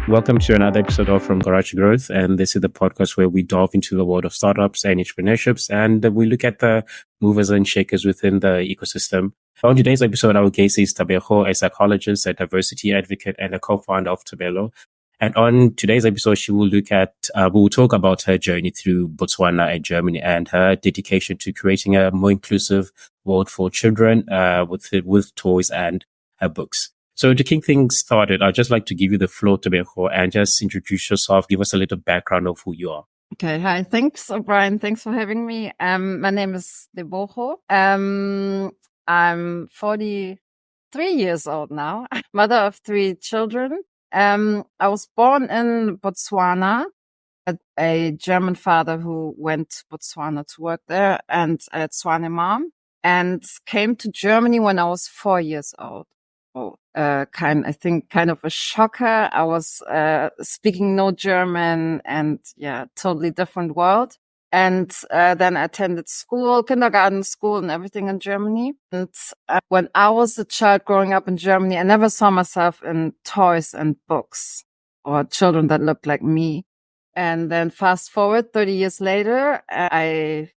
Welcome to another episode of From Garage to Growth. And this is the podcast where we delve into the world of startups and entrepreneurships, and we look at the movers and shakers within the ecosystem. On today's episode, our guest is Tebogo, a psychologist, a diversity advocate, and a co-founder of Tebalou. And on today's episode, she will look at, we will talk about her journey through Botswana and Germany and her dedication to creating a more inclusive world for children, with toys and books. So to kick things started, I'd just like to give you the floor, Tebogo, and just introduce yourself, give us a little background of who you are. Okay. Hi. Thanks, Brian. Thanks for having me. My name is Tebogo. I'm 43 years old now, mother of 3 children. I was born in Botswana, a German father who went to Botswana to work there, and a Tswana mom, and came to Germany when I was 4 years old. I think kind of a shocker. I was speaking no German, and totally different world. And then I attended school, kindergarten, school, and everything in Germany. And when I was a child growing up in Germany, I never saw myself in toys and books or children that looked like me. And then fast forward 30 years later, I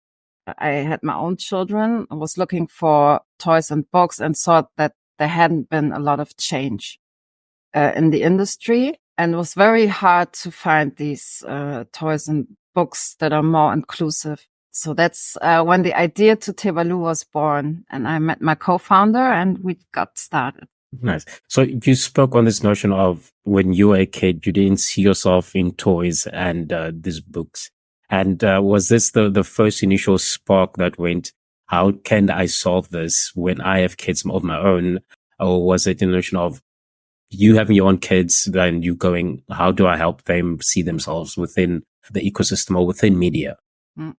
had my own children. I was looking for toys and books and saw that there hadn't been a lot of change in the industry, and it was very hard to find these toys and books that are more inclusive. So that's when the idea to Tebalou was born, and I met my co-founder and we got started. Nice. So you spoke on this notion of when you were a kid, you didn't see yourself in toys and these books. And was this the first initial spark that went, how can I solve this when I have kids of my own? Or was it the notion of you having your own kids, then you going, how do I help them see themselves within the ecosystem or within media? It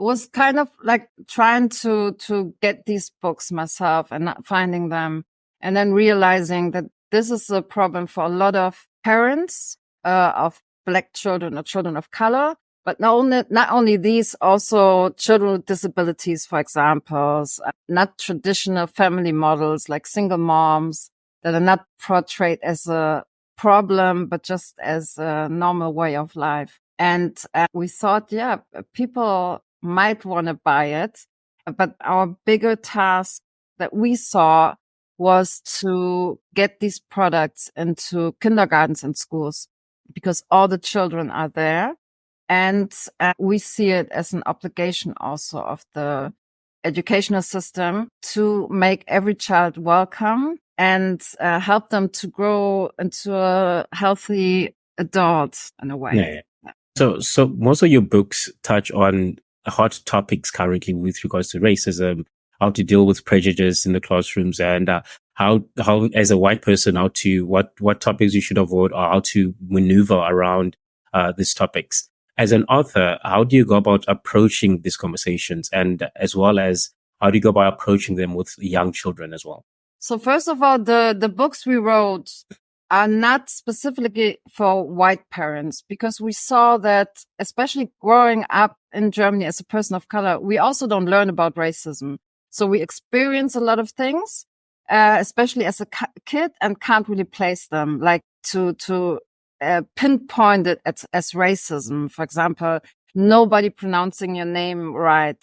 was kind of like trying to get these books myself and not finding them, and then realizing that this is a problem for a lot of parents of Black children or children of color. But not only these, also children with disabilities, for example, not traditional family models like single moms that are not portrayed as a problem, but just as a normal way of life. And we thought, people might want to buy it. But our bigger task that we saw was to get these products into kindergartens and schools, because all the children are there. And we see it as an obligation also of the educational system to make every child welcome and help them to grow into a healthy adult in a way. Yeah. So most of your books touch on hot topics currently with regards to racism, how to deal with prejudice in the classrooms, and how as a white person, what topics you should avoid, or how to maneuver around these topics. As an author, how do you go about approaching these conversations, and as well as how do you go about approaching them with young children as well? So first of all, the books we wrote are not specifically for white parents, because we saw that, especially growing up in Germany as a person of color, we also don't learn about racism. So we experience a lot of things, especially as a kid, and can't really place them, like to pinpoint it as racism. For example, nobody pronouncing your name right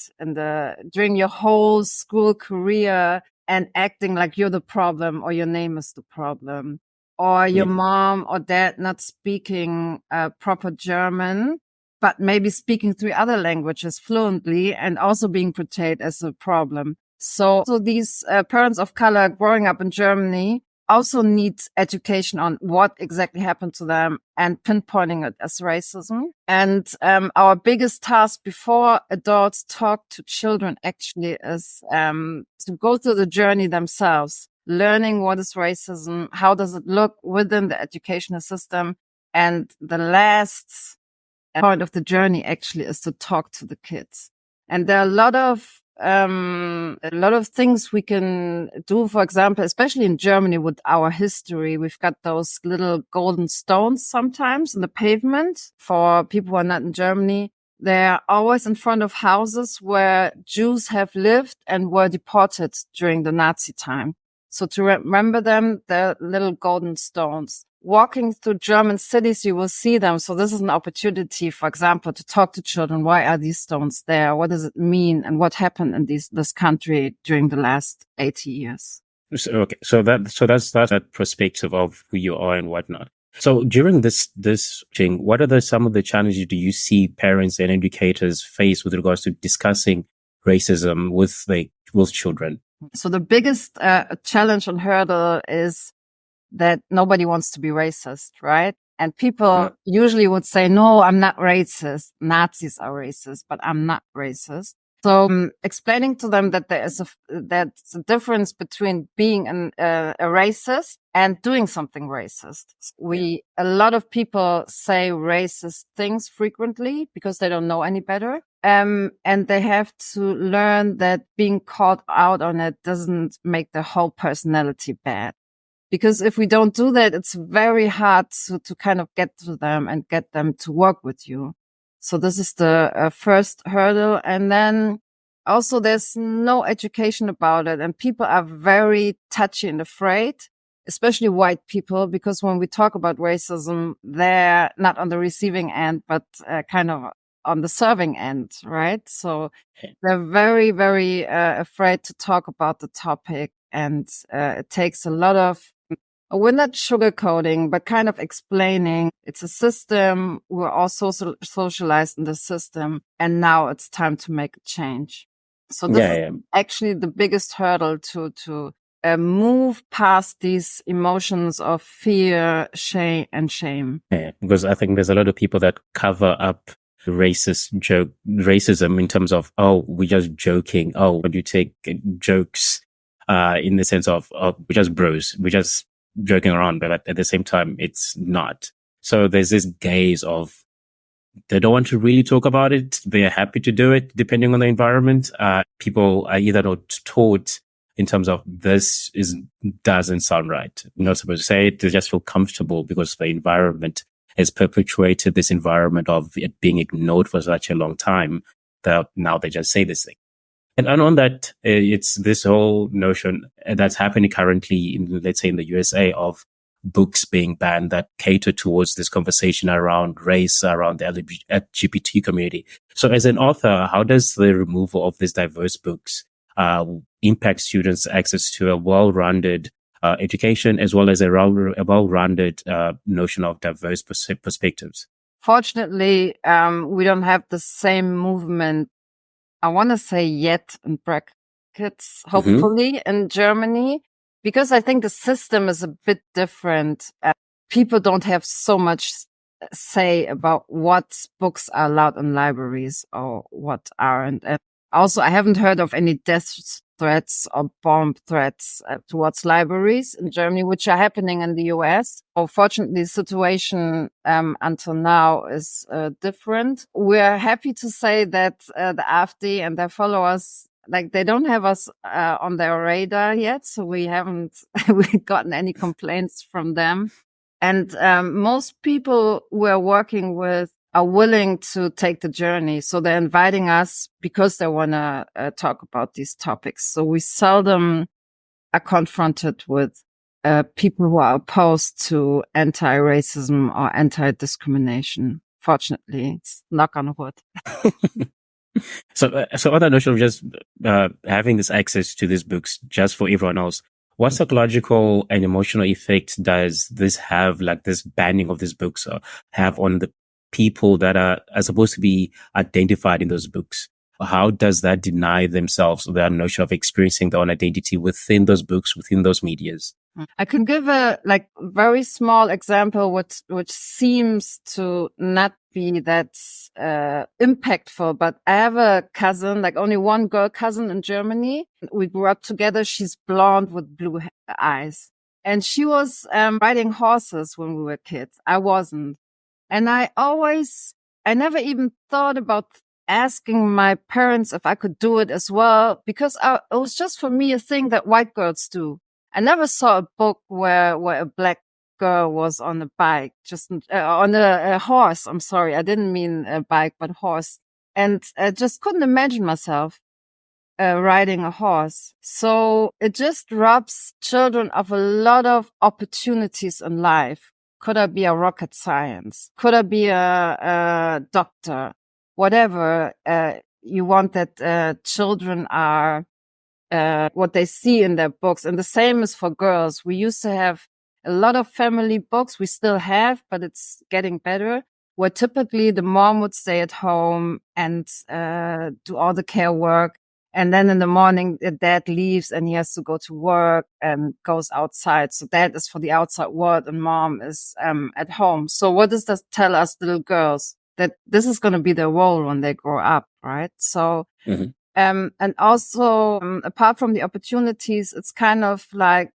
during your whole school career and acting like you're the problem or your name is the problem, or your mom or dad not speaking proper German, but maybe speaking 3 other languages fluently and also being portrayed as a problem. So these parents of color growing up in Germany also need education on what exactly happened to them and pinpointing it as racism. And our biggest task before adults talk to children actually is to go through the journey themselves, learning what is racism, how does it look within the educational system. And the last point of the journey actually is to talk to the kids. And there are a lot of things we can do. For example, especially in Germany with our history, we've got those little golden stones sometimes in the pavement for people who are not in Germany. They're always in front of houses where Jews have lived and were deported during the Nazi time. So to remember them, they're little golden stones. Walking through German cities, you will see them. So this is an opportunity, for example, to talk to children. Why are these stones there? What does it mean? And what happened in this country during the last 80 years? Okay, so that's that perspective of who you are and whatnot. So during this thing, what are some of the challenges do you see parents and educators face with regards to discussing racism with children? So the biggest challenge and hurdle is that nobody wants to be racist, right? And people usually would say, no, I'm not racist. Nazis are racist, but I'm not racist. So explaining to them that that's a difference between being a racist and doing something racist. A lot of people say racist things frequently because they don't know any better. And they have to learn that being called out on it doesn't make the whole personality bad. Because if we don't do that, it's very hard to kind of get to them and get them to work with you. So this is the first hurdle. And then also there's no education about it. And people are very touchy and afraid, especially white people, because when we talk about racism, they're not on the receiving end, but kind of on the serving end, right? So they're very, very afraid to talk about the topic. And it takes a lot of, we're not sugarcoating, but kind of explaining it's a system. We're all socialized in the system. And now it's time to make a change. So this is actually the biggest hurdle to move past these emotions of fear, shame. Yeah, because I think there's a lot of people that cover up racism in terms of, oh, we're just joking. Oh, when you take jokes in the sense of we're just bros, we're just joking around, but at the same time, it's not. So there's this gaze of they don't want to really talk about it. They're happy to do it depending on the environment. People are either not taught in terms of doesn't sound right. You're not supposed to say it. They just feel comfortable because the environment has perpetuated this environment of it being ignored for such a long time that now they just say this thing. And on that, it's this whole notion that's happening currently let's say in the USA of books being banned that cater towards this conversation around race, around the LGBT community. So as an author, how does the removal of these diverse books impact students' access to a well-rounded education as well as a well-rounded notion of diverse perspectives? Fortunately, we don't have the same movement, I want to say yet in brackets, hopefully in Germany, because I think the system is a bit different. People don't have so much say about what books are allowed in libraries or what aren't. And also, I haven't heard of any death threats or bomb threats towards libraries in Germany, which are happening in the US. Unfortunately, the situation until now is different. We're happy to say that the AfD and their followers, like, they don't have us on their radar yet, so we haven't gotten any complaints from them. And most people we're working with are willing to take the journey. So they're inviting us because they want to talk about these topics. So we seldom are confronted with people who are opposed to anti-racism or anti-discrimination. Fortunately, it's knock on wood. So on that notion of just having this access to these books just for everyone else, what psychological and emotional effect does this have, like this banning of these books, have on the people that are supposed to be identified in those books? How does that deny themselves their notion of experiencing their own identity within those books, within those medias? I can give a very small example, which seems to not be that impactful. But I have a cousin, like only one girl cousin in Germany. We grew up together. She's blonde with blue eyes, and she was riding horses when we were kids. I wasn't, and I never even thought about asking my parents if I could do it as well, because it was just for me a thing that white girls do. I never saw a book where a black girl was on a bike, just on a horse. I'm sorry, I didn't mean a bike, but horse. And I just couldn't imagine myself. riding a horse. So it just robs children of a lot of opportunities in life. Could I be a rocket science? Could I be a doctor? Whatever you want that children are, what they see in their books. And the same is for girls. We used to have a lot of family books. We still have, but it's getting better, where typically the mom would stay at home and do all the care work. And then in the morning, the dad leaves and he has to go to work and goes outside. So dad is for the outside world and mom is at home. So what does that tell us little girls? That this is going to be their role when they grow up, right? So, and also, apart from the opportunities, it's kind of like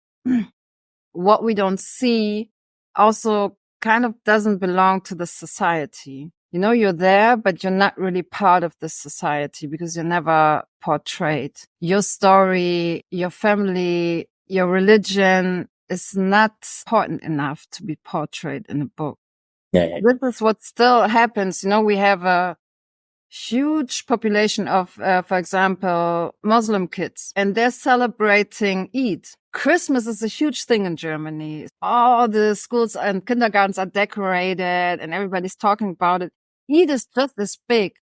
what we don't see also kind of doesn't belong to the society. You know, you're there, but you're not really part of the society because you're never portrayed. Your story, your family, your religion is not important enough to be portrayed in a book. Yeah. This is what still happens. You know, we have a huge population of, for example, Muslim kids, and they're celebrating Eid. Christmas is a huge thing in Germany. All the schools and kindergartens are decorated and everybody's talking about it. Eid is just as big.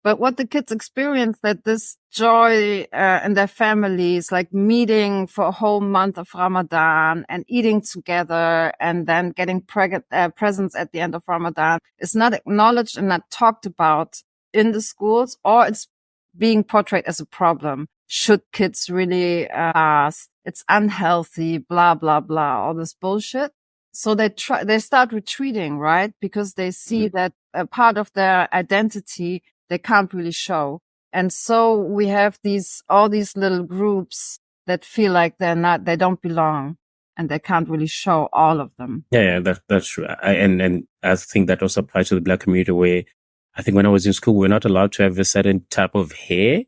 But what the kids experience, that this joy in their families, like meeting for a whole month of Ramadan and eating together and then getting presents at the end of Ramadan, is not acknowledged and not talked about in the schools, or it's being portrayed as a problem. Should kids really fast? It's unhealthy, blah, blah, blah, all this bullshit. So they start retreating, right? Because they see that a part of their identity they can't really show. And so we have all these little groups that feel like they don't belong and they can't really show all of them. Yeah, that's true. And I think that also applies to the Black community, where I think when I was in school, we're not allowed to have a certain type of hair.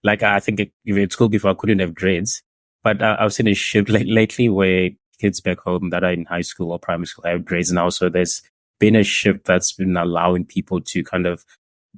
Like, I think in school before I couldn't have dreads, but I've seen a shift lately where kids back home that are in high school or primary school have dreads now. So there's been a shift that's been allowing people to kind of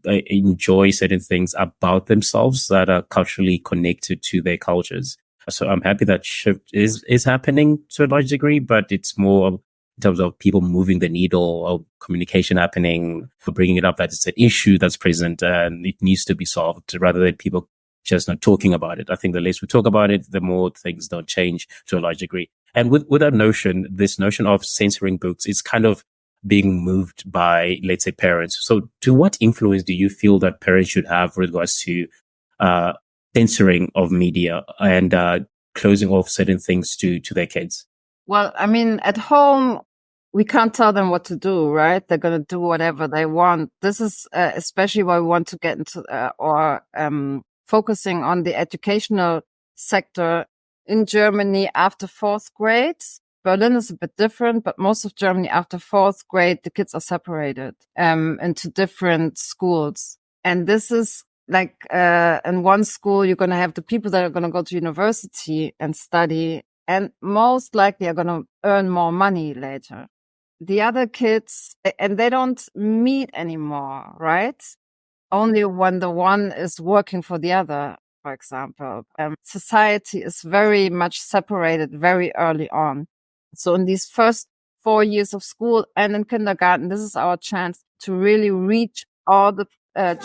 enjoy certain things about themselves that are culturally connected to their cultures. So I'm happy that shift is happening to a large degree, but it's more in terms of people moving the needle or communication happening, bringing it up that it's an issue that's present and it needs to be solved rather than people just not talking about it. I think the less we talk about it, the more things don't change to a large degree. And with that notion, this notion of censoring books is kind of being moved by, let's say, parents. So to what influence do you feel that parents should have with regards to censoring of media and closing off certain things to their kids? Well, I mean, at home, we can't tell them what to do, right? They're going to do whatever they want. This is especially why we want to get into focusing on the educational sector in Germany after fourth grade. Berlin is a bit different, but most of Germany after fourth grade, the kids are separated into different schools. And this is like in one school, you're going to have the people that are going to go to university and study and most likely are going to earn more money later. The other kids, and they don't meet anymore, right? Only when the one is working for the other, for example. Society is very much separated very early on. So in these first 4 years of school and in kindergarten, this is our chance to really reach all the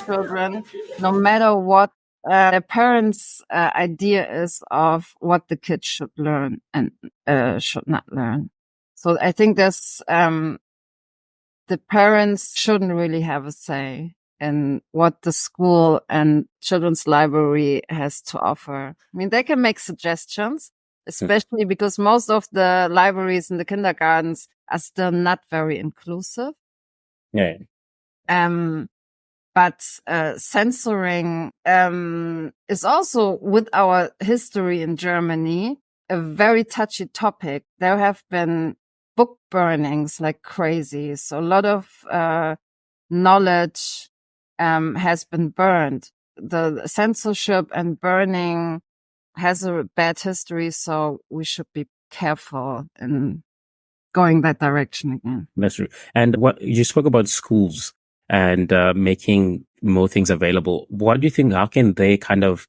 children, no matter what their parents' idea is of what the kids should learn and should not learn. So I think there's the parents shouldn't really have a say in what the school and children's library has to offer. I mean, they can make suggestions, especially because most of the libraries in the kindergartens are still not very inclusive. Yeah. But censoring is also, with our history in Germany, a very touchy topic. There have been book burnings like crazy. So a lot of knowledge has been burned. The censorship and burning has a bad history, so we should be careful in going that direction again. That's true. And what you spoke about schools and making more things available. What do you think? How can they kind of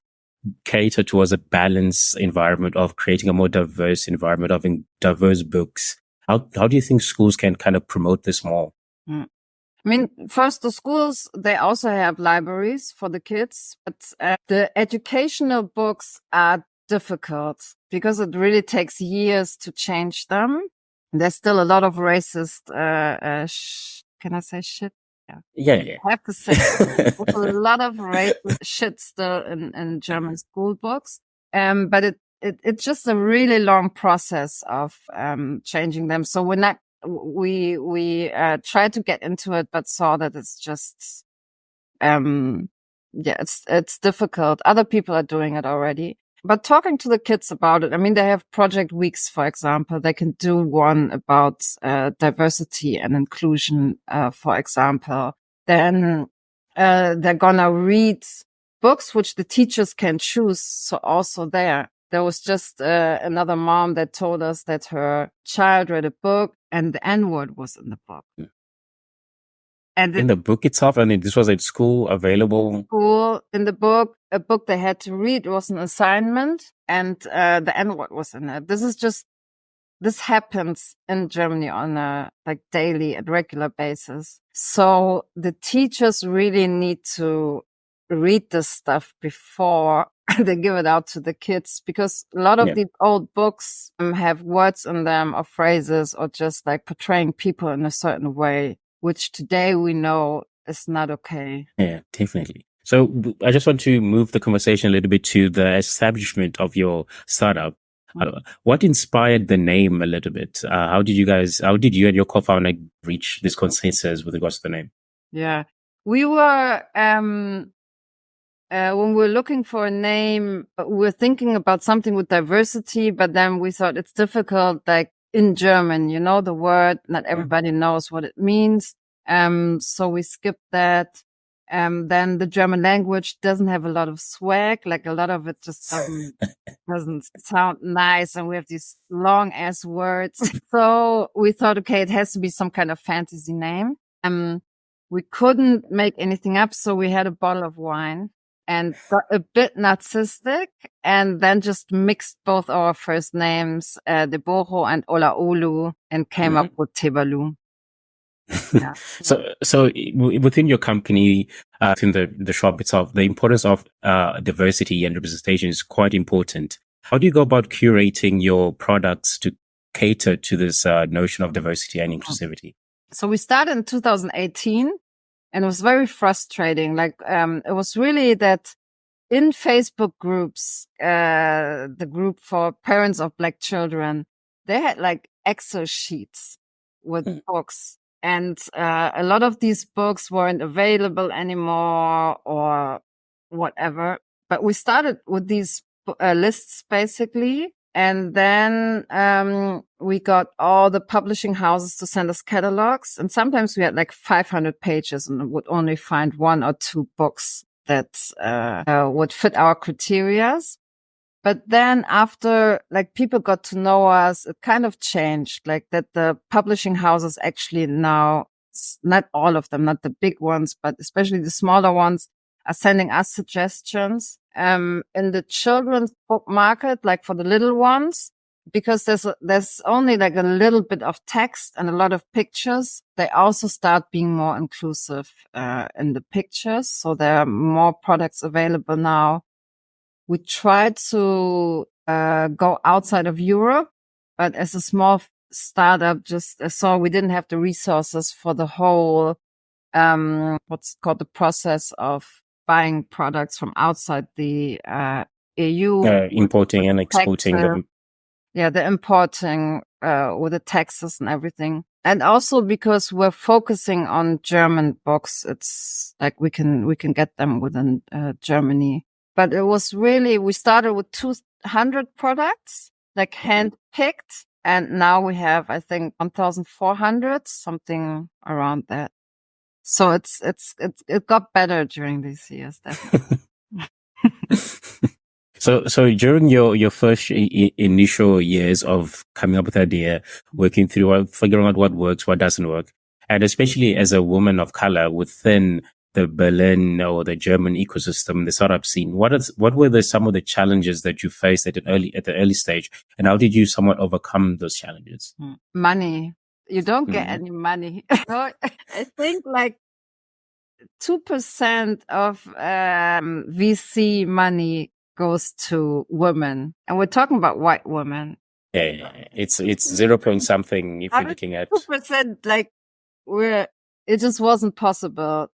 cater towards a balanced environment of creating a more diverse environment of diverse books. How do you think schools can kind of promote this more? I mean, first, the schools, they also have libraries for the kids, but the educational books are difficult because it really takes years to change them. There's still a lot of racist, can I say shit? Yeah. I have to say there's a lot of racist shit still in German school books. But it's just a really long process of changing them. So we tried to get into it, but saw that it's just it's difficult. Other people are doing it already. But talking to the kids about it, I mean, they have project weeks, for example. They can do one about diversity and inclusion, for example. Then they're gonna read books which the teachers can choose. So also there was just another mom that told us that her child read a book and the N-word was in the book. And in the book itself, and this was at school available? In the book, a book they had to read was an assignment, and the N-word was in it. This happens in Germany on a daily and regular basis. So the teachers really need to read this stuff before they give it out to the kids, because a lot of these old books have words in them or phrases or just portraying people in a certain way, which today we know is not okay. Yeah, definitely. So I just want to move the conversation a little bit to the establishment of your startup. What inspired the name a little bit? How did you and your co-founder reach this consensus with regards to the name? Yeah, we were, when we were looking for a name, we were thinking about something with diversity, but then we thought it's difficult, in German, the word, not everybody knows what it means. So we skipped that. Then the German language doesn't have a lot of swag, a lot of it just doesn't sound nice. And we have these long ass words. So we thought, okay, it has to be some kind of fantasy name. We couldn't make anything up. So we had a bottle of wine and got a bit narcissistic, and then just mixed both our first names, Tebogo and Olaolu, and came up with Tebalou. Yeah. So within your company, within the shop itself, the importance of diversity and representation is quite important. How do you go about curating your products to cater to this notion of diversity and inclusivity? So we started in 2018, and it was very frustrating. It was really that in Facebook groups, the group for parents of Black children, they had Excel sheets with books. And a lot of these books weren't available anymore or whatever. But we started with these lists, basically. And then we got all the publishing houses to send us catalogs. And sometimes we had 500 pages and would only find one or two books that would fit our criteria. But then after people got to know us, it kind of changed, that the publishing houses actually now, not all of them, not the big ones, but especially the smaller ones, are sending us suggestions. In the children's book market, for the little ones, because there's only a little bit of text and a lot of pictures, they also start being more inclusive in the pictures. So there are more products available now. We tried to go outside of Europe, but as a small startup, just saw we didn't have the resources for the whole what's called the process of buying products from outside the EU, importing and exporting them. Yeah, the importing with the taxes and everything. And also because we're focusing on German books, it's we can get them within Germany. But it was really, we started with 200 products, hand-picked. And now we have, I think, 1,400, something around that. So it got better during these years, definitely. So during your first initial years of coming up with the idea, working through, figuring out what works, what doesn't work, and especially as a woman of color within the Berlin or the German ecosystem, the startup scene, what were some of the challenges that you faced at the early stage, and how did you somewhat overcome those challenges? Money. You don't get any money. I think like 2% of VC money goes to women, and we're talking about white women. Yeah, it's 0 point something if you're looking at 2%. Like it just wasn't possible.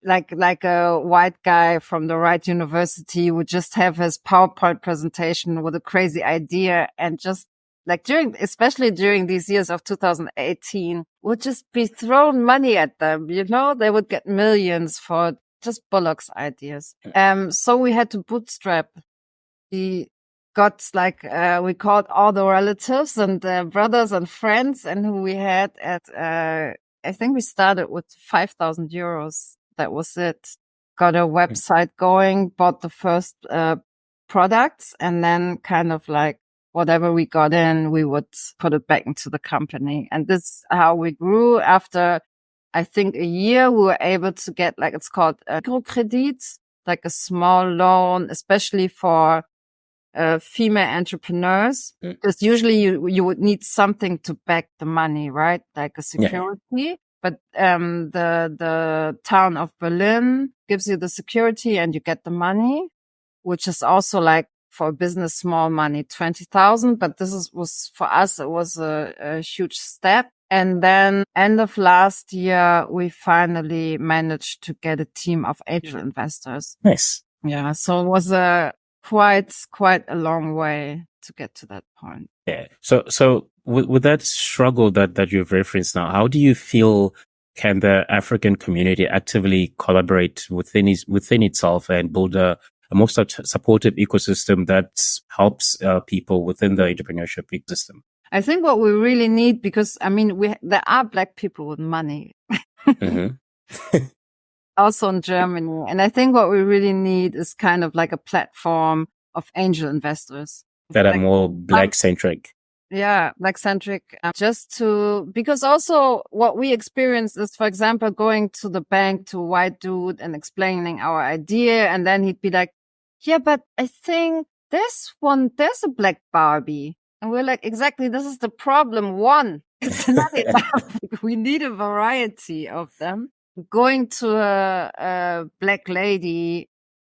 Like a white guy from the right university would just have his PowerPoint presentation with a crazy idea, and just like especially during these years of 2018, would just be thrown money at them. They would get millions for just Bullock's ideas. So we had to bootstrap. We got we called all the relatives and brothers and friends, and who we had at I think we started with 5,000 euros. That was it. Got a website going, bought the first products, and then kind of like whatever we got in, we would put it back into the company. And this is how we grew. After, I think, a year, we were able to get it's called microcredit, like a small loan, especially for female entrepreneurs, because usually you would need something to back the money, right? Like a security. Yeah. But the town of Berlin gives you the security and you get the money, which is also like for a business small money, 20,000. But was for us, it was a huge step. And then end of last year, we finally managed to get a team of angel investors. Nice. Yeah. So it was quite a long way to get to that point. Yeah. So with that struggle that you've referenced now, how do you feel can the African community actively collaborate within itself and build a more supportive ecosystem that helps people within the entrepreneurship ecosystem? I think what we really need, because I mean, there are Black people with money. Mm-hmm. Also in Germany. And I think what we really need is kind of like a platform of angel investors that are more Black-centric. Yeah, Black-centric. Because also what we experienced is, for example, going to the bank to a white dude and explaining our idea. And then he'd be like, yeah, but I think there's a Black Barbie. And we're like, exactly, this is the problem. One, it's not enough. We need a variety of them. Going to a Black lady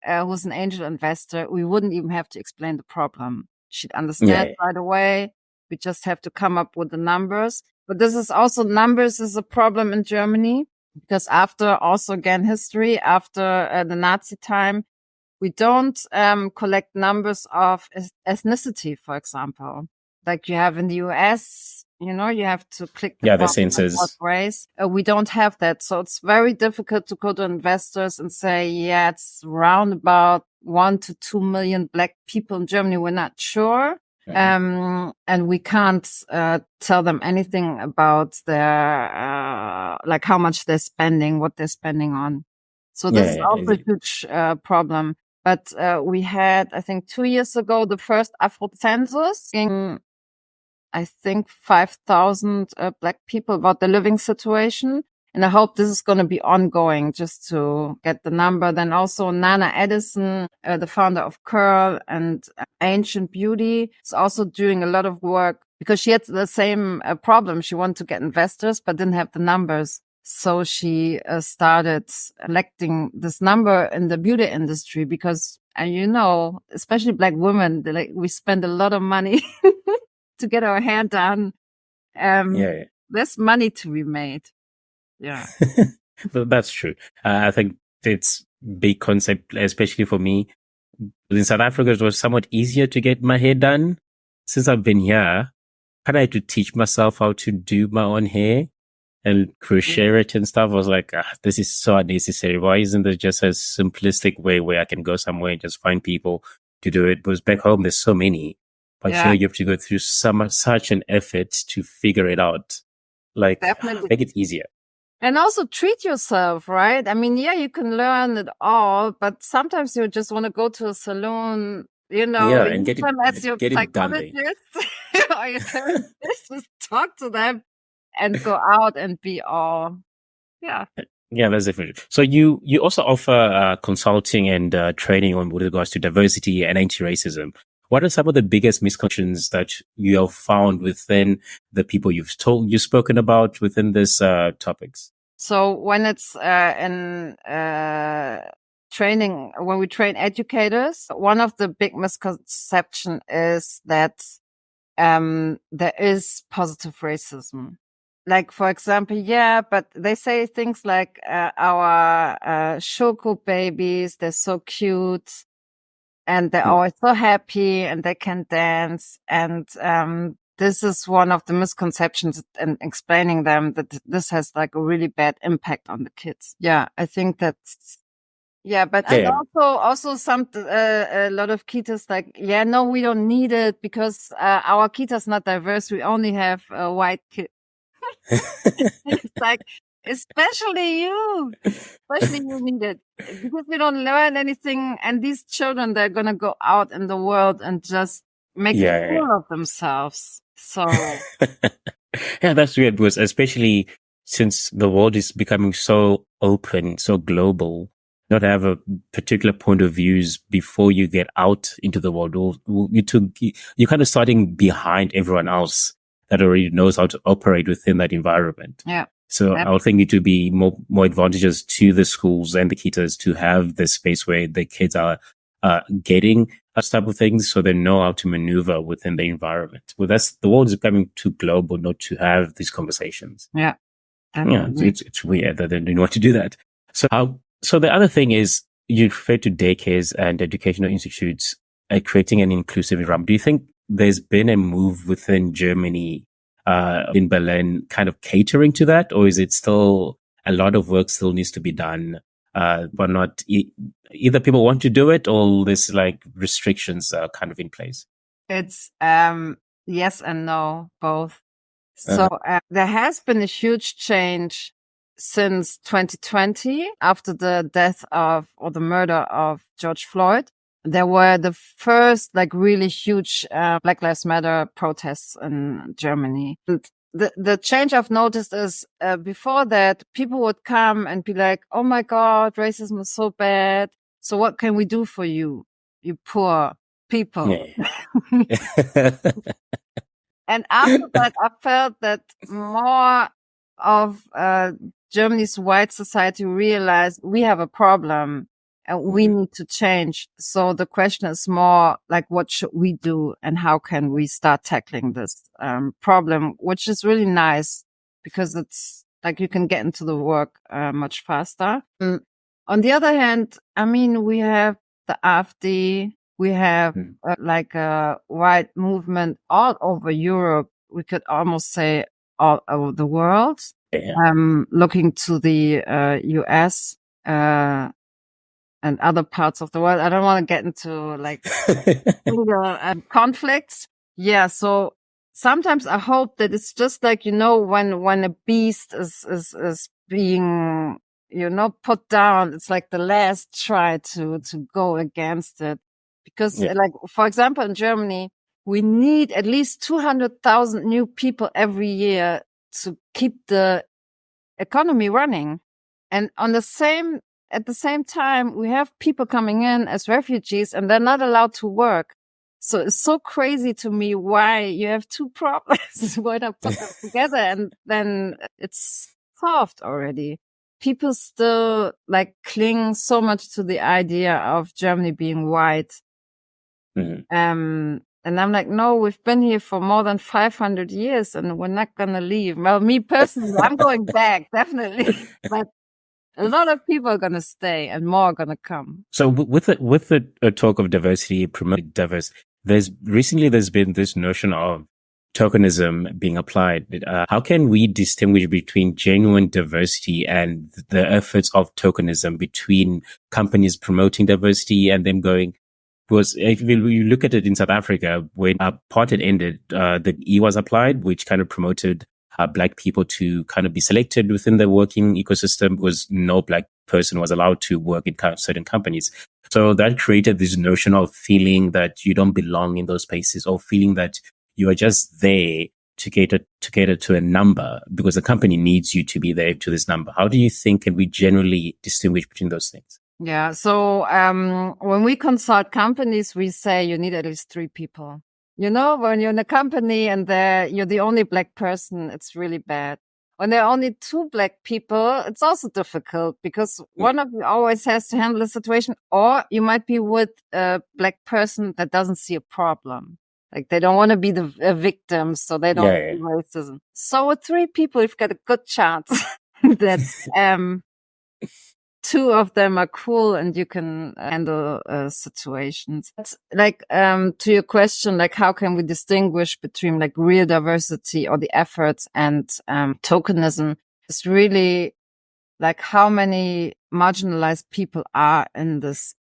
who's an angel investor, we wouldn't even have to explain the problem. She'd understand right away. We just have to come up with the numbers. But numbers is a problem in Germany, because after also, again, history, after the Nazi time, we don't collect numbers of ethnicity, for example. Like you have in the US, you have to click the census. Race. We don't have that. So it's very difficult to go to investors and say, yeah, it's around about 1 to 2 million Black people in Germany. We're not sure. Mm-hmm. And we can't tell them anything about their, like how much they're spending, what they're spending on. So this is also a huge problem. But we had, I think 2 years ago, the first Afro census in, I think 5,000 Black people about the living situation. And I hope this is going to be ongoing just to get the number. Then also Nana Edison, the founder of Curl and Ancient Beauty, is also doing a lot of work because she had the same problem. She wanted to get investors, but didn't have the numbers. So she started collecting this number in the beauty industry because, especially Black women, we spend a lot of money to get our hair done. There's money to be made. Yeah. That's true. I think it's big concept, especially for me. In South Africa, it was somewhat easier to get my hair done. Since I've been here, I had to teach myself how to do my own hair and crochet it and stuff. I was like, this is so unnecessary. Why isn't there just a simplistic way where I can go somewhere and just find people to do it? Because back home, there's so many. But here you have to go through such an effort to figure it out. Like, definitely. Make it easier. And also treat yourself, right? I mean, you can learn it all, but sometimes you just want to go to a salon, and get your psychologist or your therapist, just talk to them and go out and be all, Yeah, that's different. So you also offer consulting and training on with regards to diversity and anti-racism. What are some of the biggest misconceptions that you have found within the people you've spoken about within this topics? So when it's in training, when we train educators, one of the big misconception is that there is positive racism. Like, for example, yeah, but they say things like our Shoko babies, they're so cute and they're always so happy and they can dance. And this is one of the misconceptions and explaining them that this has like a really bad impact on the kids. Yeah, I think that's yeah, but and also some a lot of Kitas like, yeah, no, we don't need it because our Kita's not diverse. We only have white kids. It's like, especially you need it because we don't learn anything. And these children, they're gonna go out in the world and just make a fool of themselves. So yeah, that's weird because especially since the world is becoming so open, so global. Not have a particular point of views before you get out into the world. You're kind of starting behind everyone else that already knows how to operate within that environment. Yeah. So I would think it would be more advantageous to the schools and the Kitas to have this space where the kids are getting that type of things, so they know how to maneuver within the environment. Well, the world is becoming too global not to have these conversations. Yeah. Yeah, it's weird that they don't want to do that. So the other thing is you refer to daycares and educational institutes creating an inclusive environment. Do you think there's been a move within Germany, in Berlin, kind of catering to that, or is it still a lot of work still needs to be done, but not either people want to do it or there's like restrictions kind of in place? It's yes and no, both. So there has been a huge change since 2020 after the death or the murder of George Floyd. There were the first like really huge Black Lives Matter protests in Germany. And the change I've noticed is before that people would come and be like, oh my God, racism is so bad. So what can we do for you, you poor people? Yeah. And after that, I felt that more of Germany's white society realized we have a problem and we need to change. So the question is more like, what should we do and how can we start tackling this problem, which is really nice because it's like you can get into the work much faster. On the other hand, I mean, we have the AfD. We have like a white movement all over Europe. We could almost say all over the world. Yeah. Looking to the US and other parts of the world. I don't want to get into like conflicts. Yeah, so sometimes I hope that it's just like, you know, when a beast is being, you know, put down, it's like the last try to go against it. Because like, for example, in Germany, we need at least 200,000 new people every year to keep the economy running. And at the same time, we have people coming in as refugees and they're not allowed to work. So it's so crazy to me why you have two problems. Why not put them together and then it's solved already. People still like cling so much to the idea of Germany being white. And I'm like, no, we've been here for more than 500 years and we're not going to leave. Well, me personally, I'm going back, definitely. But a lot of people are going to stay and more are going to come. So with the talk of diversity, promoting diversity, there's been this notion of tokenism being applied. How can we distinguish between genuine diversity and the efforts of tokenism between companies promoting diversity and them going? Because if you look at it in South Africa, when apartheid ended, the E was applied, which kind of promoted Black people to kind of be selected within the working ecosystem, because no Black person was allowed to work in certain companies. So that created this notion of feeling that you don't belong in those spaces, or feeling that you are just there to cater to a number because the company needs you to be there to this number. How do you think can we generally distinguish between those things? Yeah. So when we consult companies, we say you need at least 3 people. You know, when you're in a company and you're the only Black person, it's really bad. When there are only 2 Black people, it's also difficult because one of you always has to handle the situation, or you might be with a Black person that doesn't see a problem. Like they don't want to be the victim, so they don't see racism. So with 3 people, you've got a good chance that 2 of them are cool and you can handle situations. It's like to your question, like how can we distinguish between like real diversity or the efforts and tokenism? It's really like how many marginalized people are in this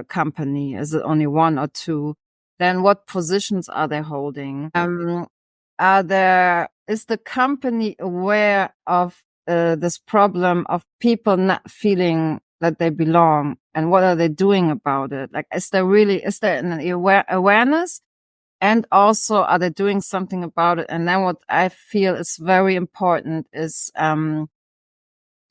company. Is it only 1 or 2? Then what positions are they holding? Is the company aware of this problem of people not feeling that they belong, and what are they doing about it? Like, is there an awareness, and also are they doing something about it? And then what I feel is very important is to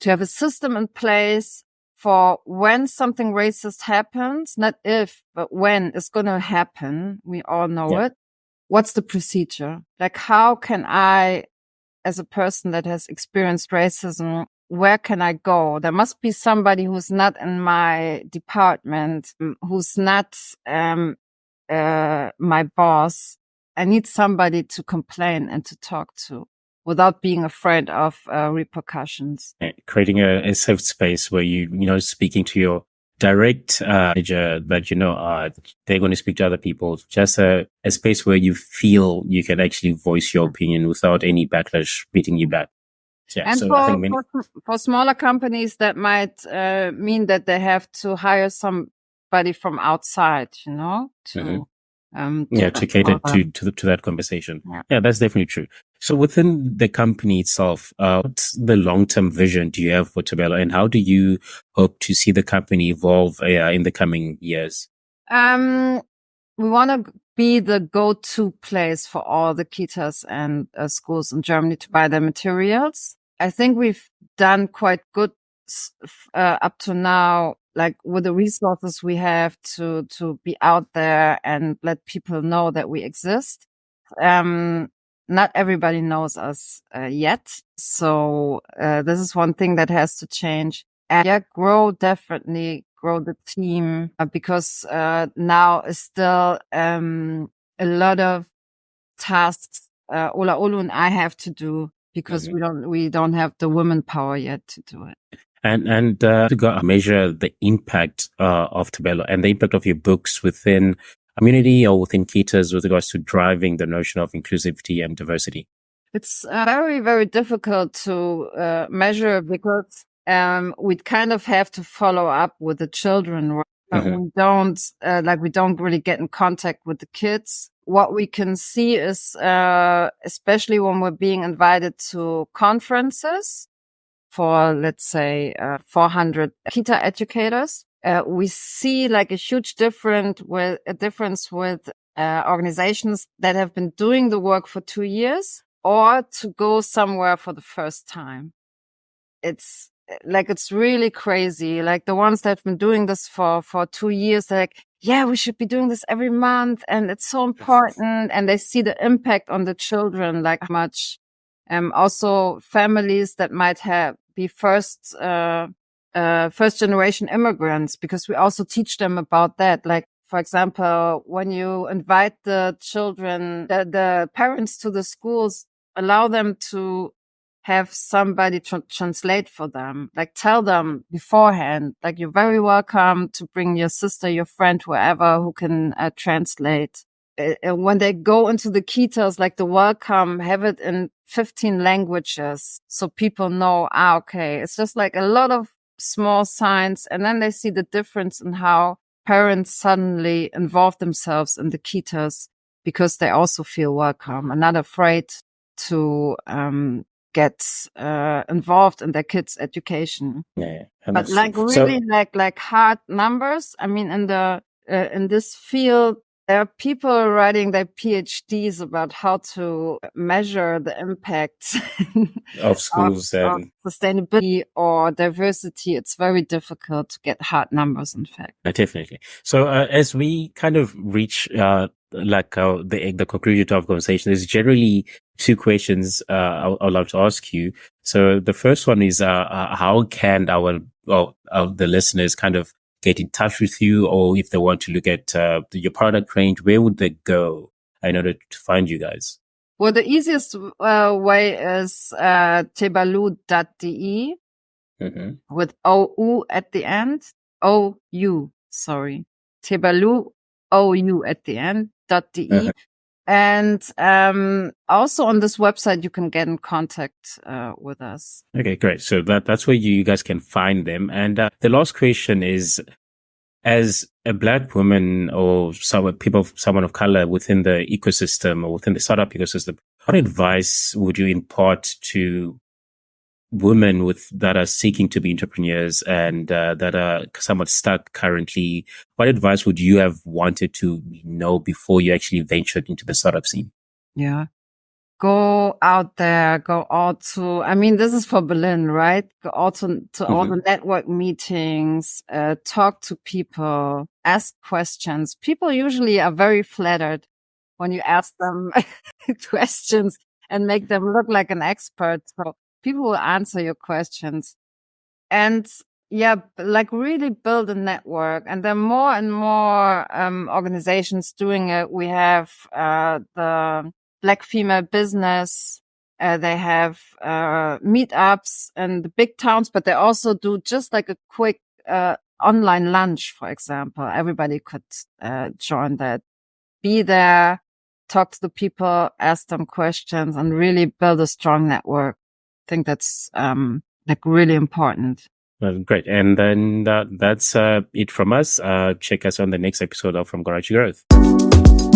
have a system in place for when something racist happens, not if, but when it's going to happen. We all know it. What's the procedure? Like, how can I, as a person that has experienced racism, where can I go? There must be somebody who's not in my department, who's not my boss. I need somebody to complain and to talk to without being afraid of repercussions. Creating a safe space where speaking to your direct manager that they're going to speak to other people, just a space where you feel you can actually voice your opinion without any backlash beating you back. Yeah, and for smaller companies, that might mean that they have to hire somebody from outside, to cater to that conversation. Yeah, that's definitely true. So within the company itself, what's the long-term vision do you have for Tebalou, and how do you hope to see the company evolve in the coming years? We want to be the go-to place for all the kitas and schools in Germany to buy their materials. I think we've done quite good up to now, like with the resources we have to be out there and let people know that we exist. Not everybody knows us yet. So this is one thing that has to change. And definitely grow the team because now is still a lot of tasks Ola Olu and I have to do because we don't have the women power yet to do it. And to measure the impact of Tebalou and the impact of your books within community or within kitas with regards to driving the notion of inclusivity and diversity? It's very, very difficult to measure because we'd kind of have to follow up with the children. But we don't really get in contact with the kids. What we can see is, especially when we're being invited to conferences for, let's say, 400 kita educators, we see like a huge difference with organizations that have been doing the work for 2 years or to go somewhere for the first time. It's really crazy. Like the ones that have been doing this for 2 years, they're like, yeah, we should be doing this every month. And it's so important. And they see the impact on the children, like how much, also families that might be first generation immigrants, because we also teach them about that. Like, for example, when you invite the children, the parents to the schools, allow them to have somebody translate for them, like tell them beforehand, like you're very welcome to bring your sister, your friend, whoever who can translate. When they go into the kitas, like the welcome, have it in 15 languages. So people know, okay, it's just like a lot of small signs. And then they see the difference in how parents suddenly involve themselves in the kitas because they also feel welcome and not afraid to get involved in their kids' education. But like really like hard numbers. I mean, in this field, There are people writing their PhDs about how to measure the impact of schools of and sustainability or diversity. It's very difficult to get hard numbers, in fact. definitely. So as we kind of reach the conclusion to our conversation, there's generally two questions I'd love to ask you. So the first one is how can the listeners kind of get in touch with you, or if they want to look at your product range, where would they go in order to find you guys? Well, the easiest way is tebalou.de with OU at the end. OU, sorry. Tebalou, OU at the end, .de. And also on this website, you can get in contact with us. Okay, great. So that's where you guys can find them. And the last question is, as a Black woman or someone of color within the ecosystem or within the startup ecosystem, what advice would you impart to women that are seeking to be entrepreneurs and that are somewhat stuck currently? What advice would you have wanted to know before you actually ventured into the startup scene? Yeah. Go out there, go out to, I mean, this is for Berlin, right? Go out to all the network meetings, talk to people, ask questions. People usually are very flattered when you ask them questions and make them look like an expert. So people will answer your questions. And yeah, like really build a network. And there are more and more organizations doing it. We have the Black female business. They have meetups in the big towns, but they also do just like a quick online lunch, for example. Everybody could join that. Be there, talk to the people, ask them questions, and really build a strong network. I think that's like really important. Well, great. And then that's it from us. Check us on the next episode of From Garage to Growth.